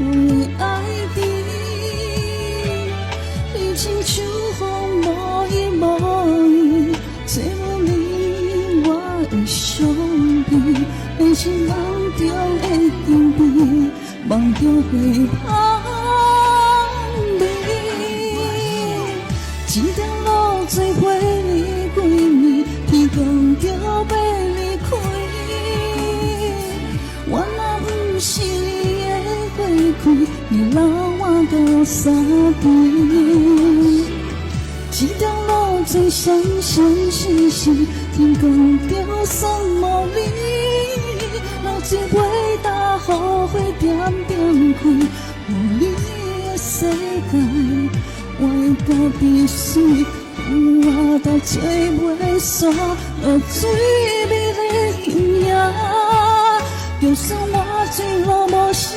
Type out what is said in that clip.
我的爱情，你亲像风无依无依，找无你我的伤悲，变成梦中的甜蜜，梦中的香味。一条路做伙你几年，天公就要离开。我若不是你的过去，你留我到三边。一条路最相相是是，天公就算无你，若一回答雨花点点开，有你的世界，我会家己死。我到做袂煞，落最美的形影。就算我坠落无声。